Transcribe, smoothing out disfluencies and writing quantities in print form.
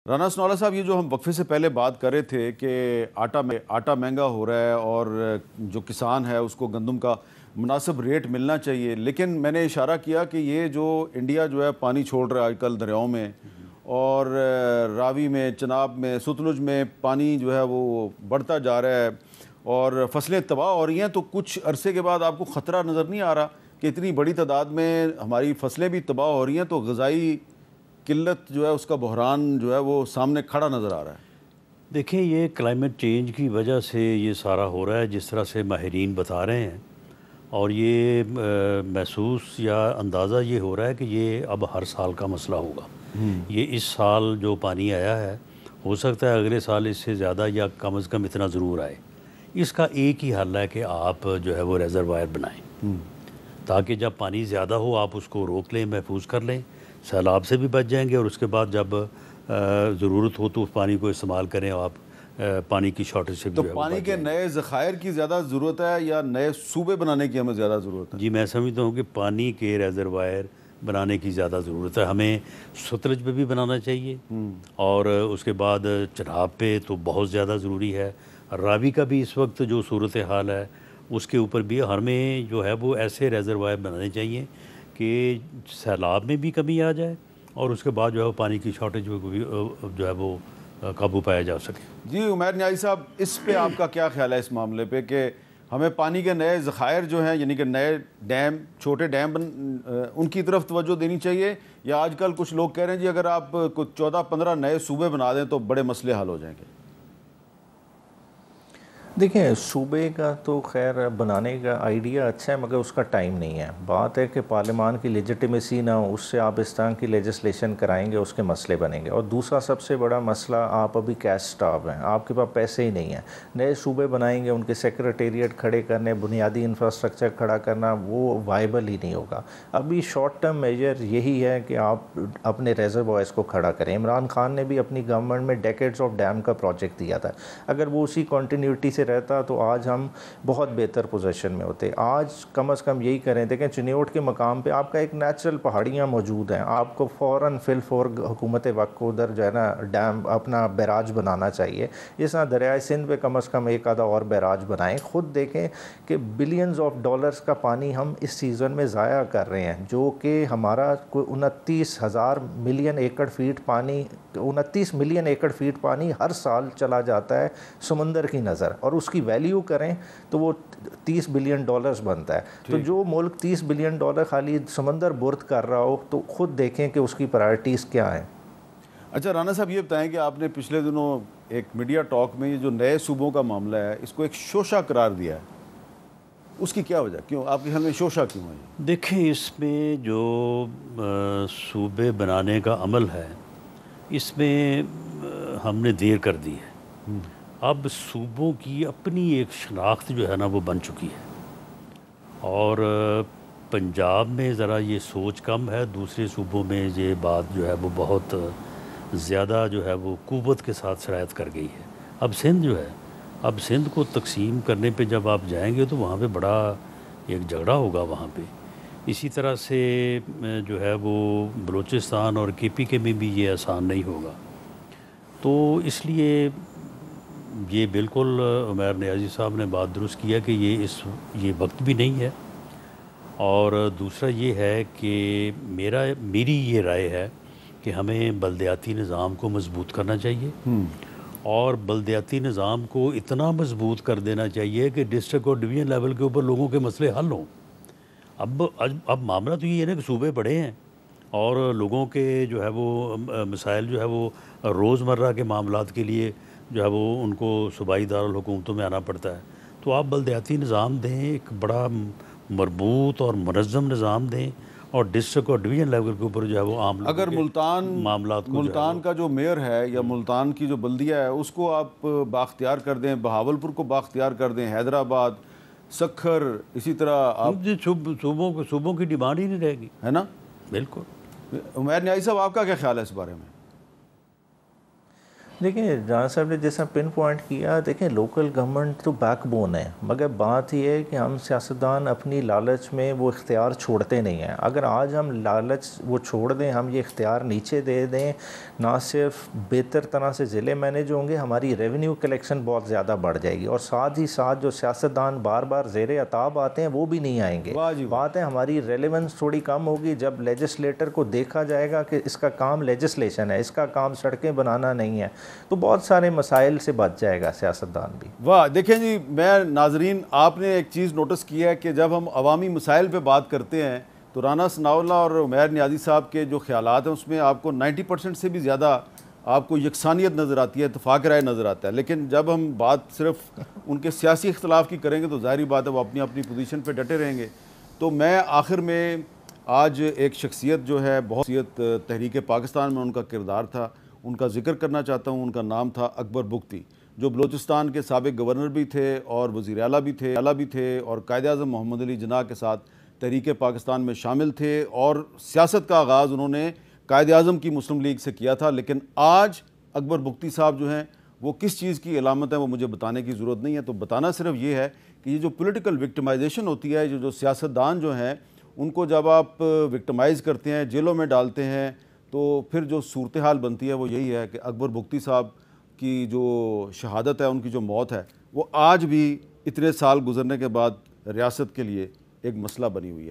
राना सनौला साहब, ये जो हम वक्फे से पहले बात कर रहे थे कि आटा महंगा हो रहा है और जो किसान है उसको गंदम का मुनासिब रेट मिलना चाहिए, लेकिन मैंने इशारा किया कि ये जो इंडिया जो है पानी छोड़ रहा है आजकल दरियाओं में और रावी में, चनाब में, सतलुज में पानी जो है वो बढ़ता जा रहा है और फसलें तबाह हो रही हैं। तो कुछ अरसे के बाद आपको ख़तरा नज़र नहीं आ रहा कि इतनी बड़ी तादाद में हमारी फसलें भी तबाह हो रही हैं, तो ग़िज़ाई किल्लत जो है उसका बहरान जो है वो सामने खड़ा नज़र आ रहा है? देखिए, ये क्लाइमेट चेंज की वजह से ये सारा हो रहा है जिस तरह से माहिरीन बता रहे हैं। और ये महसूस या अंदाज़ा ये हो रहा है कि ये अब हर साल का मसला होगा। ये इस साल जो पानी आया है, हो सकता है अगले साल इससे ज़्यादा या कम अज़ कम इतना ज़रूर आए। इसका एक ही हल है कि आप जो है वो रेज़रवायर बनाएं, ताकि जब पानी ज़्यादा हो आप उसको रोक लें, महफूज कर लें, सैलाब से भी बच जाएंगे। और उसके बाद जब ज़रूरत हो तो उस पानी को इस्तेमाल करें और आप पानी की शॉर्टेज से भी तो जो है वो पानी बच के जाएंगे। नए ज़खायर की ज़्यादा ज़रूरत है या नए सूबे बनाने की हमें ज़्यादा ज़रूरत है? जी, मैं समझता हूँ कि पानी के रेज़रवायर बनाने की ज़्यादा ज़रूरत है। हमें सतलज पे भी बनाना चाहिए और उसके बाद चनाब पे तो बहुत ज़्यादा ज़रूरी है। रावी का भी इस वक्त जो सूरत हाल है उसके ऊपर भी हमें जो है वो ऐसे रेज़रवायर बनाने चाहिए कि सैलाब में भी कमी आ जाए और उसके बाद जो है वो पानी की शॉर्टेज को भी जो है वो काबू पाया जा सके। जी उमैर न्याजी साहब, इस पे आपका क्या ख्याल है इस मामले पे कि हमें पानी के नए ज़खायर जो हैं, यानी कि नए डैम, छोटे डैम उनकी तरफ तवज्जो देनी चाहिए, या आजकल कुछ लोग कह रहे हैं जी अगर आप कुछ 14-15 नए सूबे बना दें तो बड़े मसले हल हो जाएंगे? देखिए, सूबे का तो खैर बनाने का आइडिया अच्छा है, मगर उसका टाइम नहीं है। बात है कि पार्लियामान की लेजिटिमेसी ना हो, उससे आप इस तरह की लेजिस्लेशन कराएंगे, उसके मसले बनेंगे। और दूसरा सबसे बड़ा मसला, आप अभी कैश स्टाफ हैं, आपके पास पैसे ही नहीं है। नए सूबे बनाएंगे, उनके सेक्रेटेरिएट खड़े करने, बुनियादी इंफ्रास्ट्रक्चर खड़ा करना, वो वाइबल ही नहीं होगा। अभी शॉर्ट टर्म मेजर यही है कि आप अपने रेजर्वॉयर्स को खड़ा करें। इमरान खान ने भी अपनी गवर्नमेंट में डेकेड्स ऑफ डैम का प्रोजेक्ट दिया था। अगर वो उसी कॉन्टीन्यूटी से रहता तो आज हम बहुत बेहतर पोजीशन में होते। आज कम से कम यही करें। देखें, चिन्योट के मकाम पे आपका एक नेचुरल पहाड़ियाँ मौजूद हैं, आपको फ़ौरन फिल फॉर हुकूमत वक्त को उधर जो है ना डैम अपना बैराज बनाना चाहिए। इस तरह दरियाए सिंध पे कम से कम एक आधा और बैराज बनाएं। ख़ुद देखें कि बिलियंस ऑफ डॉलर्स का पानी हम इस सीज़न में ज़ाया कर रहे हैं, जो कि हमारा कोई 29,000 मिलियन एकड़ फीट पानी, 29 मिलियन एकड़ फीट पानी हर साल चला जाता है समंदर की नज़र, और उसकी वैल्यू करें तो वो 30 बिलियन डॉलर्स बनता है। तो जो मुल्क 30 बिलियन डॉलर खाली समंदर बुर्द कर रहा हो, तो ख़ुद देखें कि उसकी प्रायोरिटीज़ क्या हैं। अच्छा राना साहब, ये बताएं कि आपने पिछले दिनों एक मीडिया टॉक में ये जो नए सूबों का मामला है इसको एक शोशा करार दिया है, उसकी क्या वजह, क्यों आपके ख्याल में शोशा क्यों है? देखें, इसमें जो सूबे बनाने का अमल है इसमें हमने देर कर दी है। अब सूबों की अपनी एक शनाख्त जो है ना वो बन चुकी है और पंजाब में ज़रा ये सोच कम है, दूसरे सूबों में ये बात जो है वो बहुत ज़्यादा जो है वो क़ुव्वत के साथ शरायत कर गई है। अब सिंध जो है, अब सिंध को तकसीम करने पे जब आप जाएंगे तो वहाँ पे बड़ा एक झगड़ा होगा वहाँ पे। इसी तरह से जो है वो बलूचिस्तान और KPK में भी ये आसान नहीं होगा। तो इसलिए ये बिल्कुल उमैर नियाज़ी साहब ने बात दुरुस्त किया कि ये वक्त भी नहीं है। और दूसरा ये है कि मेरी ये राय है कि हमें बल्दियाती निज़ाम को मज़बूत करना चाहिए और बल्दियाती निज़ाम को इतना मज़बूत कर देना चाहिए कि डिस्ट्रिक्ट और डिवीज़न लेवल के ऊपर लोगों के मसले हल हों। अब मामला तो ये है ना कि सूबे बड़े हैं और लोगों के जो है वो मसाइल जो है वो रोज़मर्रा के मामलात के लिए जो है वो उनको सूबाई दारुल हुकूमतों में आना पड़ता है। तो आप बल्दियाती निज़ाम दें, एक बड़ा मरबूत और मुनज़्ज़म निज़ाम दें और डिस्ट्रिक्ट और डिवीज़न लेवल के ऊपर जो है वो आम लोगों अगर के मामलात को मुल्तान का जो मेयर है या मुल्तान की जो बल्दिया है उसको आप बाख्तियार कर दें, बहावलपुर को बाख्तियार कर दें, हैदराबाद, सखर, इसी तरह आप सूबों की डिमांड ही नहीं रहेगी, है ना? बिल्कुल। उमैर न्याजी साहब, आपका क्या ख्याल है इस बारे में? देखिए जहाँ साहब ने जैसा पिन पॉइंट किया, देखें लोकल गवर्नमेंट तो बैकबोन है, मगर बात यह है कि हम सियासतदान अपनी लालच में वो इख्तियार छोड़ते नहीं हैं। अगर आज हम लालच वो छोड़ दें, हम ये इख्तियार नीचे दे दें, ना सिर्फ बेहतर तरह से ज़िले मैनेज होंगे, हमारी रेवेन्यू कलेक्शन बहुत ज़्यादा बढ़ जाएगी, और साथ ही साथ जो सियासतदान बार बार ज़ेर अताब आते हैं वो भी नहीं आएंगे। बात है हमारी रेलेवेंस थोड़ी कम होगी जब लेजिस्लेटर को देखा जाएगा कि इसका काम लेजिस्लेशन है, इसका काम सड़कें बनाना नहीं है, तो बहुत सारे मसाइल से बच जाएगा सियासतदान भी। वाह, देखें जी, मैं नाजरीन आपने एक चीज़ नोटिस किया है कि जब हम अवामी मसाइल पे बात करते हैं तो राना सनाउल्लाह और उमैर नियाज़ी साहब के जो ख्यालात हैं उसमें आपको 90% से भी ज़्यादा आपको यकसानियत नज़र आती है, इत्तेफाक राय नज़र आता है। लेकिन जब हम बात सिर्फ उनके सियासी इख्तलाफ की करेंगे तो ज़ाहिर बात है वो अपनी अपनी पोजीशन पे डटे रहेंगे। तो मैं आखिर में आज एक शख्सियत जो है, बहुत शख्सियत तहरीक पाकिस्तान में उनका किरदार था, उनका जिक्र करना चाहता हूँ। उनका नाम था अकबर बुख्ती, जो बलूचिस्तान के साबिक गवर्नर भी थे और वज़ीर आला भी थे और कायद आज़म मोहम्मद अली जिन्ना के साथ तहरीक पाकिस्तान में शामिल थे, और सियासत का आगाज़ उन्होंने कायद आज़म की मुस्लिम लीग से किया था। लेकिन आज अकबर बुख्ती साहब जो हैं वो किस चीज़ की अलामत है वो मुझे बताने की ज़रूरत नहीं है। तो बताना सिर्फ ये है कि ये जो पॉलिटिकल विक्टिमाइजेशन होती है, जो सियासतदान जो हैं उनको जब आप विक्टिमाइज़ करते हैं, जेलों में डालते हैं, तो फिर जो सूरत हाल बनती है वो यही है कि अकबर बुख्ती साहब की जो शहादत है, उनकी जो मौत है, वो आज भी इतने साल गुजरने के बाद रियासत के लिए एक मसला बनी हुई है।